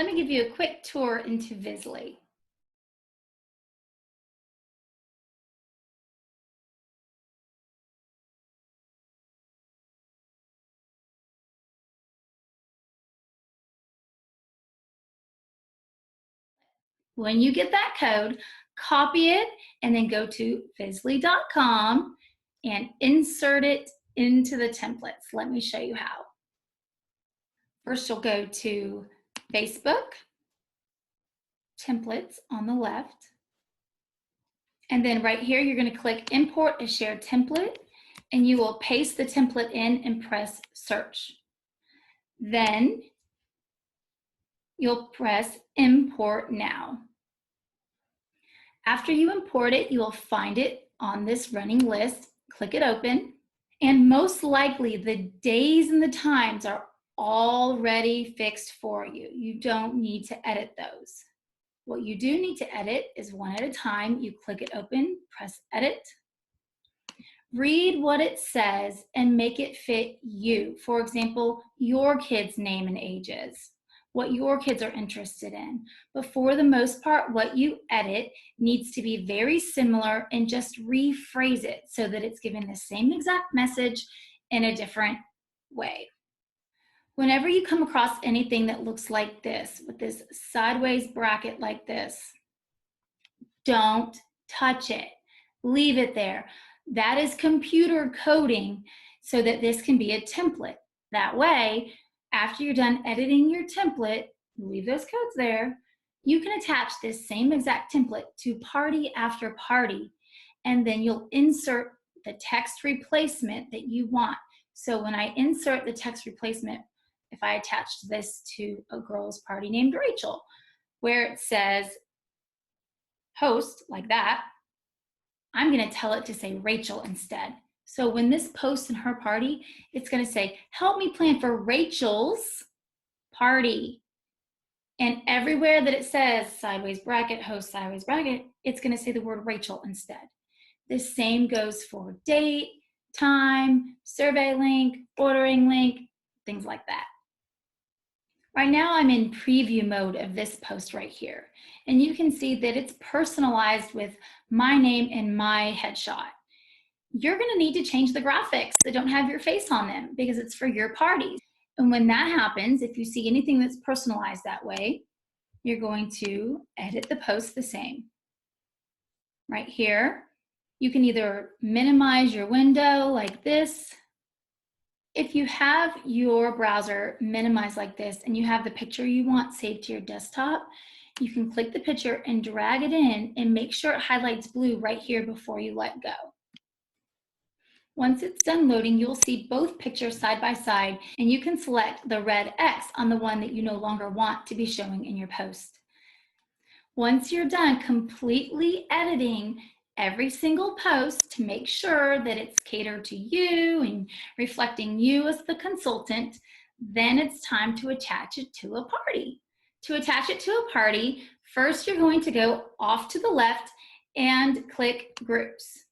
Let me give you a quick tour into Vizzlie. When you get that code, copy it and then go to Vizzlie.com and insert it into the templates. Let me show you how. First, you'll go to Facebook, templates on the left. And then right here, you're going to click Import a shared template, and you will paste the template in and press Search. Then you'll press Import Now. After you import it, you will find it on this running list. Click it open, and most likely the days and the times are already fixed for you. You don't need to edit those. What you do need to edit is one at a time. You click it open, press edit. Read what it says and make it fit you. For example, your kids' name and ages, what your kids are interested in. But for the most part, what you edit needs to be very similar, and just rephrase it so that it's giving the same exact message in a different way. Whenever you come across anything that looks like this, with this sideways bracket like this, don't touch it. Leave it there. That is computer coding so that this can be a template. That way, after you're done editing your template, leave those codes there, you can attach this same exact template to party after party, and then you'll insert the text replacement that you want. So when I insert the text replacement, if I attached this to a girl's party named Rachel, where it says host, like that, I'm going to tell it to say Rachel instead. So when this posts in her party, it's going to say, help me plan for Rachel's party. And everywhere that it says sideways bracket, host, sideways bracket, it's going to say the word Rachel instead. The same goes for date, time, survey link, ordering link, things like that. Right now I'm in preview mode of this post right here. And you can see that it's personalized with my name and my headshot. You're going to need to change the graphics that don't have your face on them because it's for your parties. And when that happens, if you see anything that's personalized that way, you're going to edit the post the same. Right here, you can either minimize your window like this. If you have your browser minimized like this and you have the picture you want saved to your desktop, you can click the picture and drag it in and make sure it highlights blue right here before you let go. Once it's done loading, you'll see both pictures side by side, and you can select the red X on the one that you no longer want to be showing in your post. Once you're done completely editing every single post to make sure that it's catered to you and reflecting you as the consultant, then it's time to attach it to a party. To attach it to a party, first you're going to go off to the left and click Groups.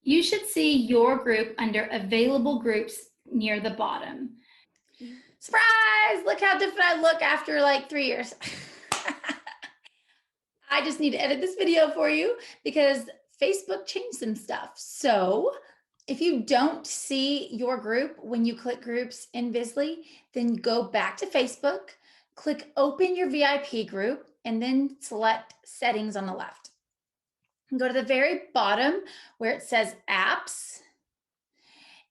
You should see your group under Available Groups near the bottom. Surprise! Look how different I look after like 3 years. I just need to edit this video for you because Facebook changed some stuff. So if you don't see your group when you click Groups in Vizzlie, then go back to Facebook, click Open Your VIP group, and then select Settings on the left. Go to the very bottom where it says Apps,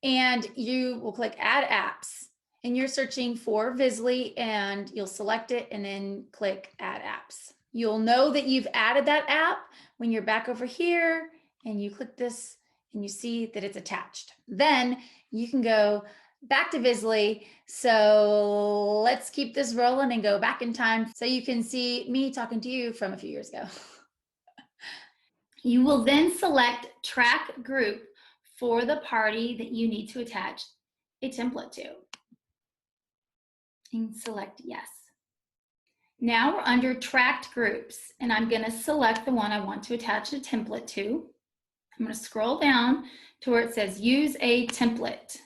and you will click Add Apps. And you're searching for Vizzlie, and you'll select it and then click Add Apps. You'll know that you've added that app when you're back over here and you click this and you see that it's attached. Then you can go back to Vizzlie. So let's keep this rolling and go back in time so you can see me talking to you from a few years ago. You will then select Track Group for the party that you need to attach a template to. And select Yes. Now we're under Tracked Groups, and I'm going to select the one I want to attach a template to. I'm going to scroll down to where it says Use a Template.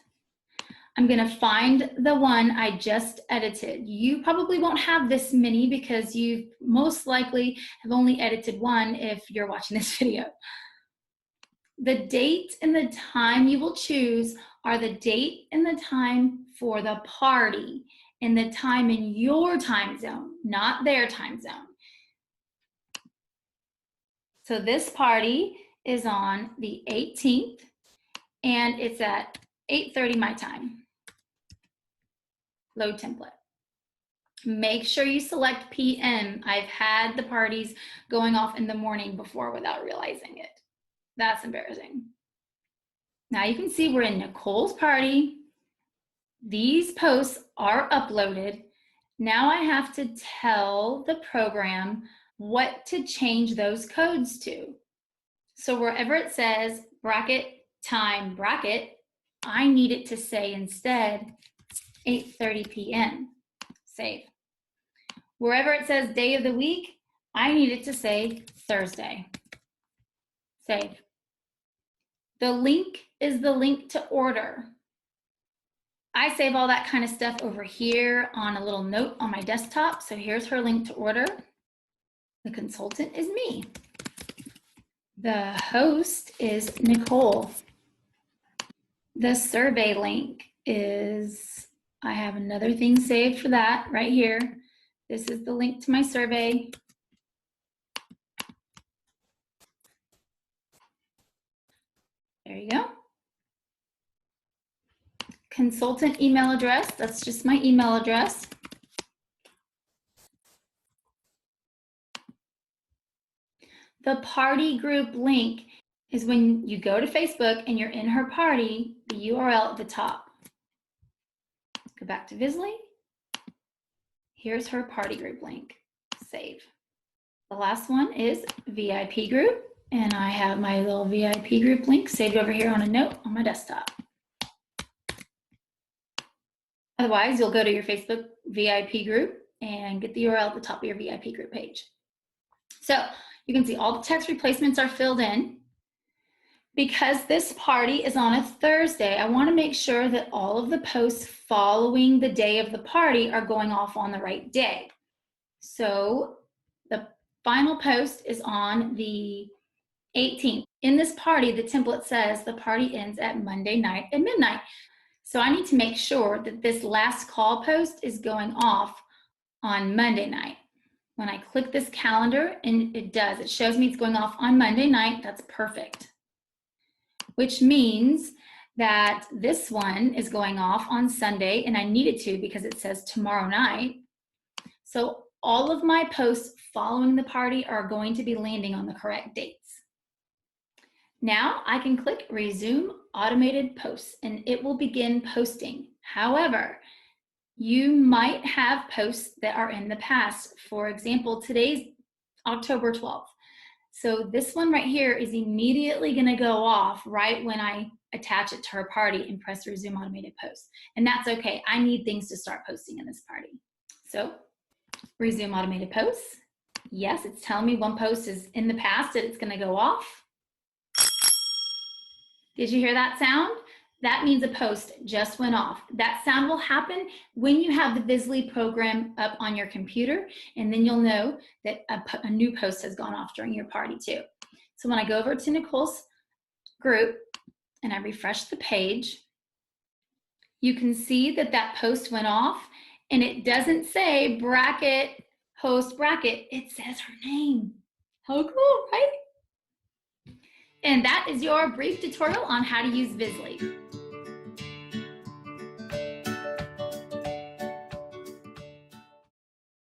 I'm gonna find the one I just edited. You probably won't have this many because you most likely have only edited one if you're watching this video. The date and the time you will choose are the date and the time for the party and the time in your time zone, not their time zone. So this party is on the 18th and it's at 8:30 my time. Load template. Make sure you select PM. I've had the parties going off in the morning before without realizing it. That's embarrassing. Now you can see we're in Nicole's party. These posts are uploaded. Now I have to tell the program what to change those codes to. So wherever it says bracket, time, bracket, I need it to say instead 8:30 p.m. Save. Wherever it says day of the week, I need it to say Thursday. Save. The link is the link to order. I save all that kind of stuff over here on a little note on my desktop. So here's her link to order. The consultant is me. The host is Nicole. The survey link is, I have another thing saved for that right here. This is the link to my survey. There you go. Consultant email address, that's just my email address. The party group link is when you go to Facebook and you're in her party, the URL at the top. Go back to Vizzlie. Here's her party group link. Save. The last one is VIP group, and I have my little VIP group link saved over here on a note on my desktop. Otherwise, you'll go to your Facebook VIP group and get the URL at the top of your VIP group page. So you can see all the text replacements are filled in. Because this party is on a Thursday, I want to make sure that all of the posts following the day of the party are going off on the right day. So the final post is on the 18th. In this party, the template says the party ends at Monday night at midnight. So I need to make sure that this last call post is going off on Monday night. When I click this calendar, and it does, it shows me it's going off on Monday night. That's perfect. Which means that this one is going off on Sunday, and I needed to because it says tomorrow night. So all of my posts following the party are going to be landing on the correct dates. Now I can click Resume Automated Posts, and it will begin posting. However, you might have posts that are in the past. For example, today's October 12th. So this one right here is immediately going to go off right when I attach it to her party and press Resume Automated Post. And that's okay. I need things to start posting in this party. So Resume Automated Posts. Yes, it's telling me one post is in the past and it's going to go off. Did you hear that sound? That means a post just went off. That sound will happen when you have the Vizzlie program up on your computer, and then you'll know that a new post has gone off during your party too. So when I go over to Nicole's group and I refresh the page, you can see that that post went off, and it doesn't say bracket, host bracket, it says her name. How cool, right? And that is your brief tutorial on how to use Vizzlie.